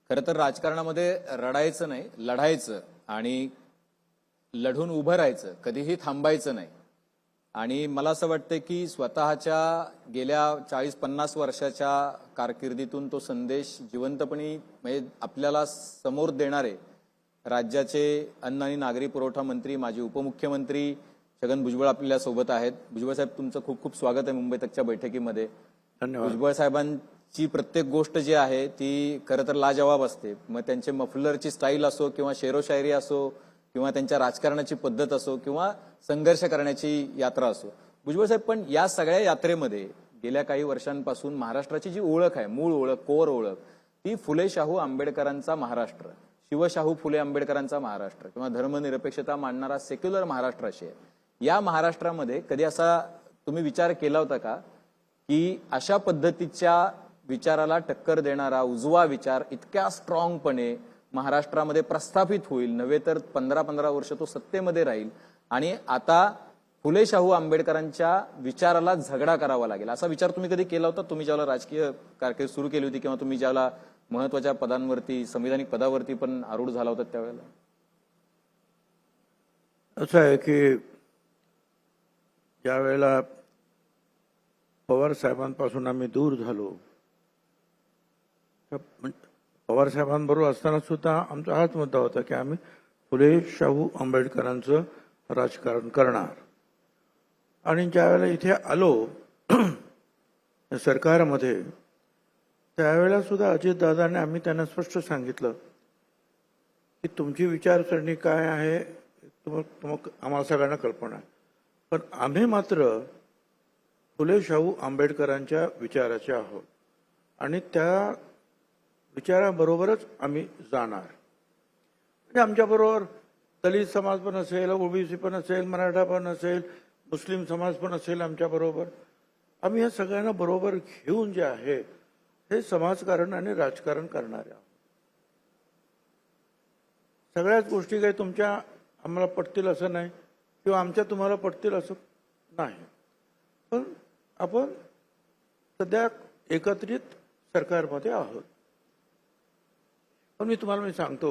खरं तर राजकारणामध्ये रडायचं नाही, लढायचं आणि लढून उभं राहायचं, कधीही थांबायचं नाही. आणि मला असं वाटतं की स्वतःच्या गेल्या 40-50 वर्षाच्या कारकिर्दीतून तो संदेश जिवंतपणे म्हणजे आपल्याला समोर देणारे राज्याचे अन्न आणि नागरी पुरवठा मंत्री, माजी उपमुख्यमंत्री छगन भुजबळ आपल्या सोबत आहेत. भुजबळ साहेब, तुमचं खूप खूप स्वागत आहे मुंबई तकच्या बैठकीमध्ये. धन्यवाद. भुजबळ साहेबांची प्रत्येक गोष्ट जी आहे ती खरं तर लाजवाब असते. मग त्यांचे मफलरची स्टाईल असो किंवा शेरोशायरी असो किंवा त्यांच्या राजकारणाची पद्धत असो किंवा संघर्ष करण्याची यात्रा असो. भुजबळ साहेब, पण या सगळ्या यात्रेमध्ये गेल्या काही वर्षांपासून महाराष्ट्राची जी ओळख आहे, मूळ ओळख, कोर ओळख, ती फुले शाहू आंबेडकरांचा महाराष्ट्र, शिवशाहू फुले आंबेडकरांचा महाराष्ट्र किंवा धर्मनिरपेक्षता मानणारा सेक्युलर महाराष्ट्र अशी आहे. या महाराष्ट्रामध्ये कधी असा तुम्ही विचार केला होता का की अशा पद्धतीच्या विचाराला टक्कर देणारा उजवा विचार इतक्या स्ट्रॉंगपणे महाराष्ट्रामध्ये प्रस्थापित होईल, नव्हे तर 15-15 वर्ष तो सत्तेमध्ये राहील आणि आता फुले शाहू आंबेडकरांच्या विचाराला झगडा करावा लागेल, असा विचार तुम्ही कधी केला होता? तुम्ही ज्याला राजकीय कारकीर्द सुरू केली होती किंवा तुम्ही ज्याला महत्वाच्या पदांवरती, संविधानिक पदावरती पण आरूढ झाला होता त्यावेळेला? असं आहे की ज्या वेळेला पवार साहेबांपासून आम्ही दूर झालो, पवार साहेबांबरोबर असताना सुद्धा आमचा हाच मुद्दा होता की आम्ही फुले शाहू आंबेडकरांचं राजकारण करणार. आणि ज्यावेळेला इथे आलो सरकारमध्ये, त्यावेळेला सुद्धा अजितदादांनी आम्ही त्यांना स्पष्ट सांगितलं की तुमची विचारसरणी काय आहे आम्हाला सगळ्यांना कल्पना आहे, पण आम्ही मात्र फुले शाहू आंबेडकरांच्या विचाराचे आहोत आणि त्या विचाराबरोबरच आम्ही जाणार. म्हणजे आमच्याबरोबर दलित समाज पण असेल, ओबीसी पण असेल, मराठा पण असेल, मुस्लिम समाज पण असेल आमच्याबरोबर. आम्ही या सगळ्यांना बरोबर घेऊन जे आहे हे समाजकारण आणि राजकारण करणारे आहोत. सगळ्याच गोष्टी काही तुमच्या आम्हाला पटतील असं नाही किंवा आमच्या तुम्हाला पटतील असं नाही, पण आपण सध्या एकत्रित सरकारमध्ये आहोत. पण मी सांगतो,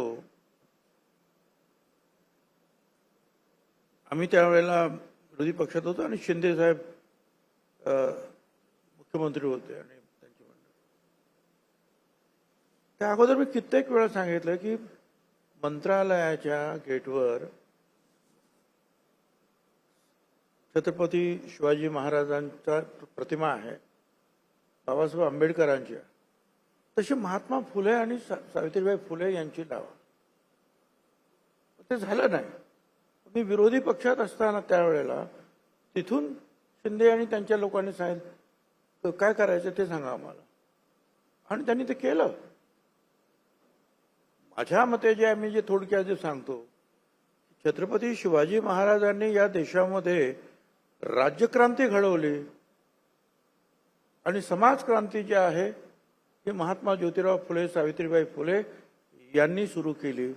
आम्ही त्यावेळेला विरोधी पक्षात होतो आणि शिंदे साहेब मुख्यमंत्री होते आणि त्यांची मंडळी. त्या अगोदर मी कित्येक वेळा सांगितलं की मंत्रालयाच्या गेटवर छत्रपती शिवाजी महाराजांचा प्रतिमा आहे, बाबासाहेब आंबेडकरांची. तशी महात्मा फुले आणि सावित्रीबाई फुले यांची लावा. ते झालं नाही. मी विरोधी पक्षात असताना त्यावेळेला तिथून शिंदे आणि त्यांच्या लोकांनी सांगितलं काय करायचं ते सांगा आम्हाला, आणि त्यांनी ते केलं. माझ्या मते जे आम्ही जे थोडक्यात जे सांगतो, छत्रपती शिवाजी महाराजांनी या देशामध्ये राज्यक्रांती घडवली आणि समाजक्रांती जी आहे ही महात्मा ज्योतिराव फुले, सावित्रीबाई फुले यांनी सुरू केली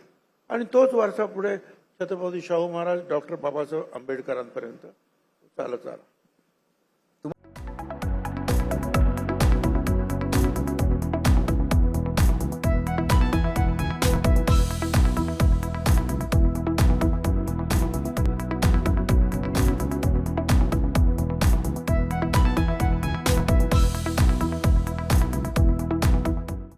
आणि तोच वारसा पुढे छत्रपती शाहू महाराज, डॉक्टर बाबासाहेब आंबेडकरांपर्यंत चालत आला.